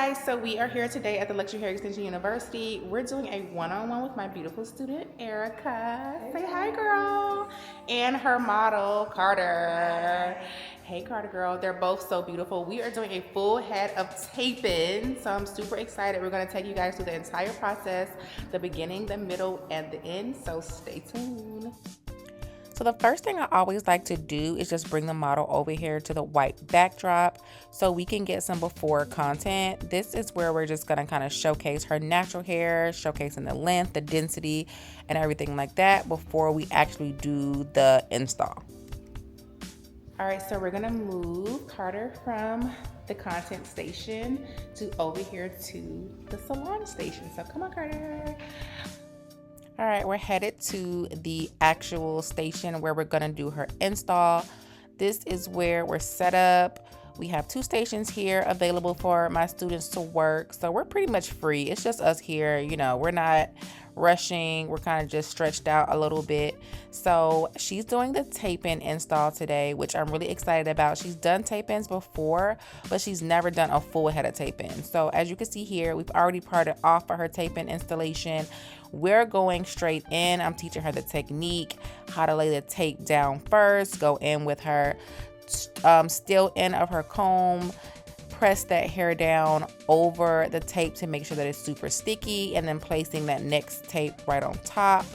guys, so we are here today at the Luxury Hair Extension University. We're doing a one-on-one with my beautiful student, Erica. Say hi, girl. And her model, Carter. Hey, Carter girl. They're both so beautiful. We are doing a full head of tape-in, so I'm super excited. We're gonna take you guys through the entire process, the beginning, the middle, and the end, so stay tuned. So the first thing I always like to do is just bring the model over here to the white backdrop so we can get some before content. This is where we're just gonna kind of showcase her natural hair, showcasing the length, the density, and everything like that before we actually do the install. All right, so we're gonna move Carter from the content station to over here to the salon station. So come on, Carter. All right, we're headed to the actual station where we're gonna do her install. This is where we're set up. We have 2 stations here available for my students to work. So we're pretty much free. It's just us here, you know, we're not rushing. We're kind of just stretched out a little bit. So she's doing the tape-in install today, which I'm really excited about. She's done tape-ins before, but she's never done a full head of tape-in. So as you can see here, we've already parted off for her tape-in installation. We're going straight in. I'm teaching her the technique, how to lay the tape down first, go in with her still end of her comb, press that hair down over the tape to make sure that it's super sticky, and then placing that next tape right on top.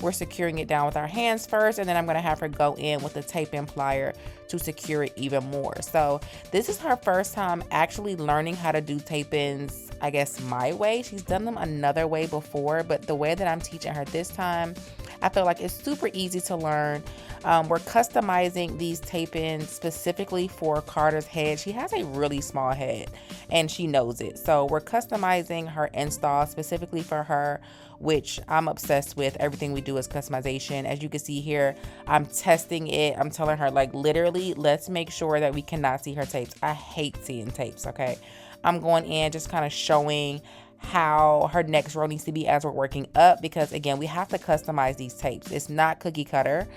We're securing it down with our hands first, and then I'm going to have her go in with the tape-in plier to secure it even more. So this is her first time actually learning how to do tape-ins, I guess, my way. She's done them another way before, but the way that I'm teaching her this time, I feel like it's super easy to learn. We're customizing these tape-ins specifically for Carter's head. She has a really small head and she knows it. So we're customizing her install specifically for her, which I'm obsessed with. Everything we do is customization. As you can see here, I'm testing it. I'm telling her, like, literally, let's make sure that we cannot see her tapes. I hate seeing tapes, okay? I'm going in just kind of showing how her next row needs to be as we're working up, because again, we have to customize these tapes. It's not cookie cutter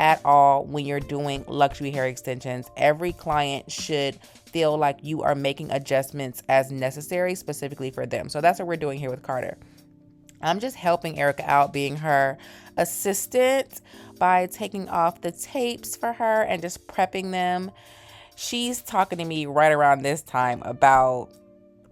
at all when you're doing luxury hair extensions. Every client should feel like you are making adjustments as necessary specifically for them. So that's what we're doing here with Carter. I'm just helping Erica out, being her assistant by taking off the tapes for her and just prepping them. She's talking to me right around this time about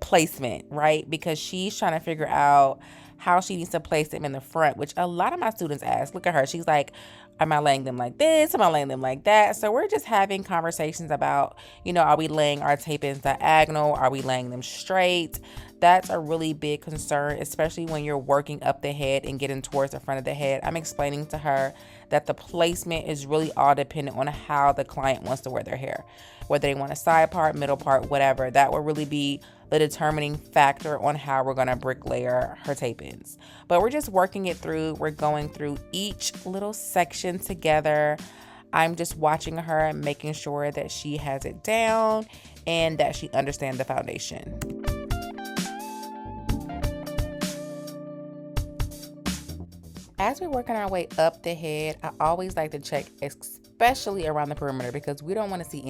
placement, right? Because she's trying to figure out how she needs to place them in the front, which a lot of my students ask. Look at her. She's like, am I laying them like this? Am I laying them like that? So we're just having conversations about, you know, are we laying our tape-ins diagonal? Are we laying them straight? That's a really big concern, especially when you're working up the head and getting towards the front of the head. I'm explaining to her that the placement is really all dependent on how the client wants to wear their hair. Whether they want a side part, middle part, whatever, that will really be the determining factor on how we're gonna brick layer her tape-ins. But we're just working it through. We're going through each little section together. I'm just watching her and making sure that she has it down and that she understands the foundation. As we're working our way up the head, I always like to check, especially around the perimeter, because we don't want to see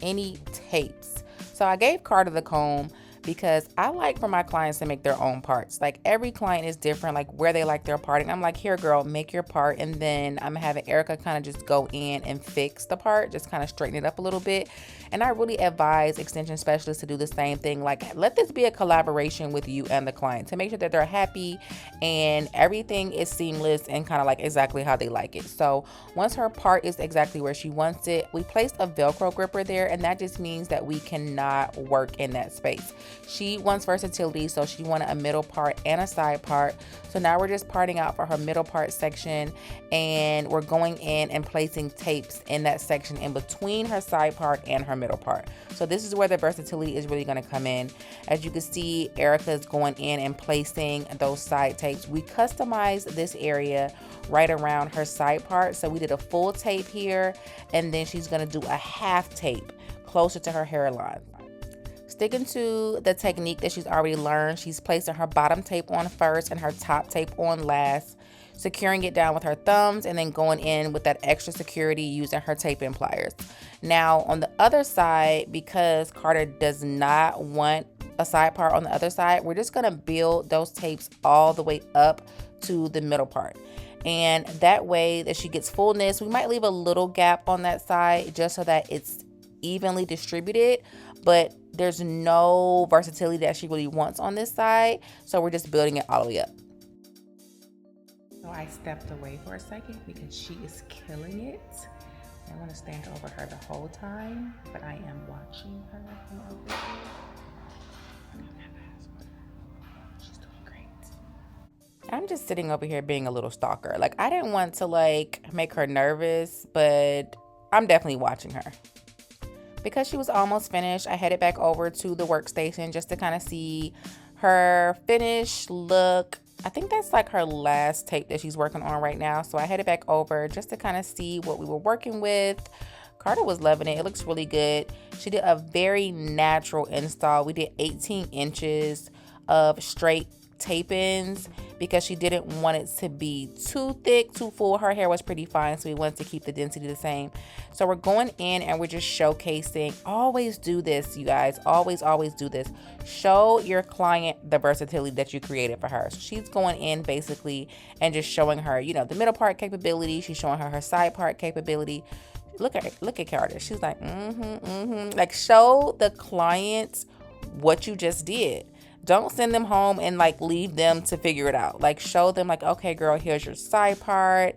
any tapes. So I gave Carter the comb because I like for my clients to make their own parts. Like, every client is different, like where they like their parting. I'm like, here, girl, make your part. And then I'm having Erica kind of just go in and fix the part, just kind of straighten it up a little bit. And I really advise extension specialists to do the same thing. Like, let this be a collaboration with you and the client to make sure that they're happy and everything is seamless and kind of like exactly how they like it. So once her part is exactly where she wants it, we placed a Velcro gripper there, and that just means that we cannot work in that space. She wants versatility, so she wanted a middle part and a side part. So now we're just parting out for her middle part section, and we're going in and placing tapes in that section in between her side part and her middle part. So this is where the versatility is really going to come in. As you can see, Erica is going in and placing those side tapes. We customized this area right around her side part. So we did a full tape here, and then she's going to do a half tape closer to her hairline. Sticking to the technique that she's already learned, she's placing her bottom tape on first and her top tape on last, securing it down with her thumbs, and then going in with that extra security using her tape-in pliers. Now on the other side, because Carter does not want a side part on the other side, we're just gonna build those tapes all the way up to the middle part. And that way that she gets fullness. We might leave a little gap on that side just so that it's evenly distributed, but there's no versatility that she really wants on this side. So we're just building it all the way up. So I stepped away for a second because she is killing it. I want to stand over her the whole time, but I am watching her from over here. She's doing great. I'm just sitting over here being a little stalker. Like, I didn't want to like make her nervous, but I'm definitely watching her. Because she was almost finished, I headed back over to the workstation just to kind of see her finished look. I think that's like her last tape that she's working on right now. So I headed back over just to kind of see what we were working with. Carter was loving it. It looks really good. She did a very natural install. We did 18 inches of straight tape-ins because she didn't want it to be too thick, too full. Her hair was pretty fine, so we wanted to keep the density the same. So we're going in and we're just showcasing. Always do this, you guys. Always do this. Show your client the versatility that you created for her. So she's going in basically and just showing her, you know, the middle part capability. She's showing her side part capability. Look at Carter. She's like, Like, show the client what you just did. Don't send them home and like leave them to figure it out. Like, show them like, okay, girl, here's your side part.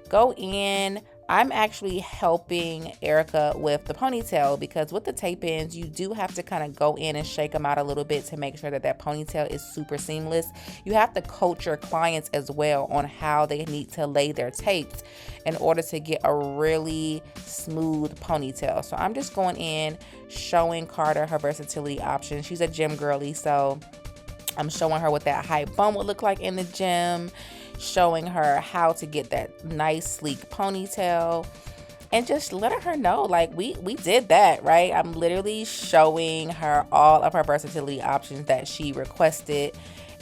Go in. I'm actually helping Erica with the ponytail because with the tape-ins, you do have to kind of go in and shake them out a little bit to make sure that that ponytail is super seamless. You have to coach your clients as well on how they need to lay their tapes in order to get a really smooth ponytail. So I'm just going in, showing Carter her versatility options. She's a gym girly, so I'm showing her what that high bun would look like in the gym, showing her how to get that nice sleek ponytail, and just letting her know like we did that, right? I'm literally showing her all of her versatility options that she requested.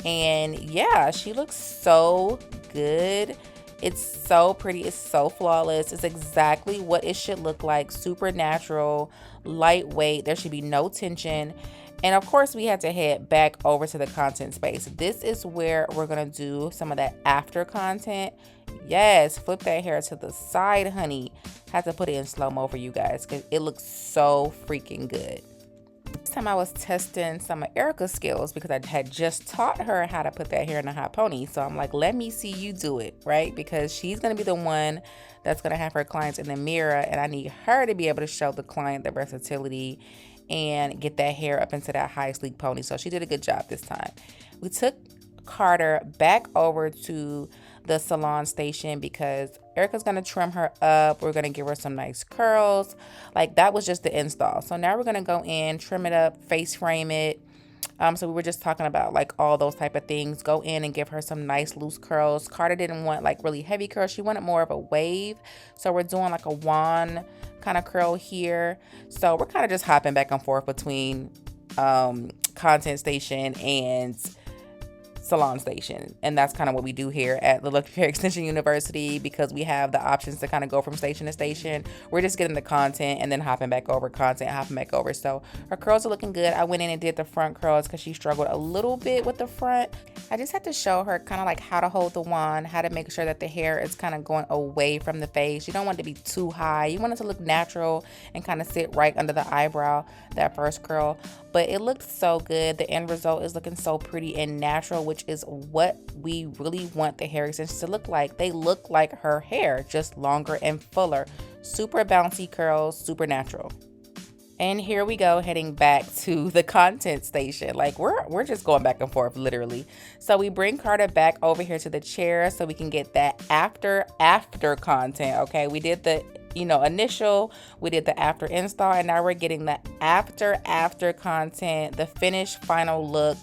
And yeah, she looks so good. It's so pretty. It's so flawless. It's exactly what it should look like. Super natural, lightweight. There should be no tension. And of course, we had to head back over to the content space. This is where we're going to do some of that after content. Yes, flip that hair to the side, honey. Had to put it in slow-mo for you guys because it looks so freaking good. This time I was testing some of Erica's skills because I had just taught her how to put that hair in a hot pony. So I'm like, let me see you do it, right? Because she's going to be the one that's going to have her clients in the mirror, and I need her to be able to show the client the versatility and get that hair up into that high sleek pony. So she did a good job this time. We took Carter back over to the salon station because Erica's gonna trim her up. We're gonna give her some nice curls. Like, that was just the install. So now we're gonna go in, trim it up, face frame it. So we were just talking about like all those type of things. Go in and give her some nice loose curls. Carter didn't want like really heavy curls. She wanted more of a wave. So we're doing like a wand kind of curl here. So we're kind of just hopping back and forth between content station and salon station, and that's kind of what we do here at the Luxury Hair Extension University because we have the options to kind of go from station to station. We're just getting the content and then hopping back over content, hopping back over. So her curls are looking good. I went in and did the front curls because she struggled a little bit with the front. I just had to show her kind of like how to hold the wand, how to make sure that the hair is kind of going away from the face. You don't want it to be too high. You want it to look natural and kind of sit right under the eyebrow, that first curl. But it looked so good. The end result is looking so pretty and natural, which is what we really want the hair extensions to look like. They look like her hair, just longer and fuller. Super bouncy curls, super natural. And here we go, heading back to the content station. Like, we're just going back and forth, literally. So we bring Carter back over here to the chair so we can get that after content, okay? We did the initial, we did the after install, and now we're getting the after content, the finished final look,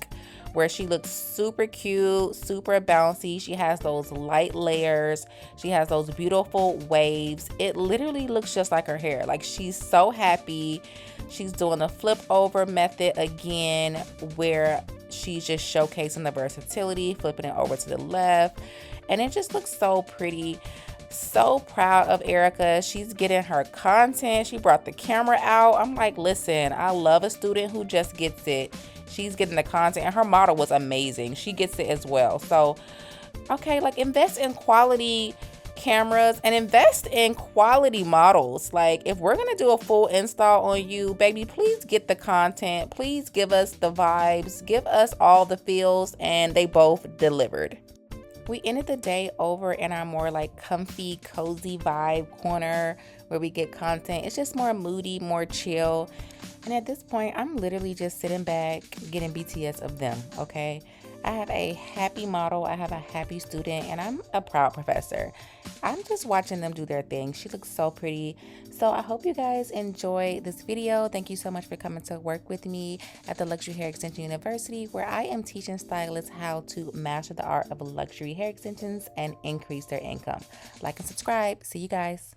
where she looks super cute, super bouncy. She has those light layers. She has those beautiful waves. It literally looks just like her hair. Like, she's so happy. She's doing the flip over method again, where she's just showcasing the versatility, flipping it over to the left. And it just looks so pretty. So proud of Erica. She's getting her content. She brought the camera out. I'm like, listen, I love a student who just gets it. She's getting the content, and her model was amazing. She gets it as well. So, okay, like invest in quality cameras and invest in quality models. Like if we're gonna do a full install on you, baby, please get the content, please give us the vibes, give us all the feels, and they both delivered. We ended the day over in our more like comfy, cozy vibe corner where we get content. It's just more moody, more chill. And at this point, I'm literally just sitting back getting BTS of them, okay? I have a happy model, I have a happy student, and I'm a proud professor. I'm just watching them do their thing. She looks so pretty. So I hope you guys enjoy this video. Thank you so much for coming to work with me at the Luxury Hair Extension University, where I am teaching stylists how to master the art of luxury hair extensions and increase their income. Like and subscribe. See you guys.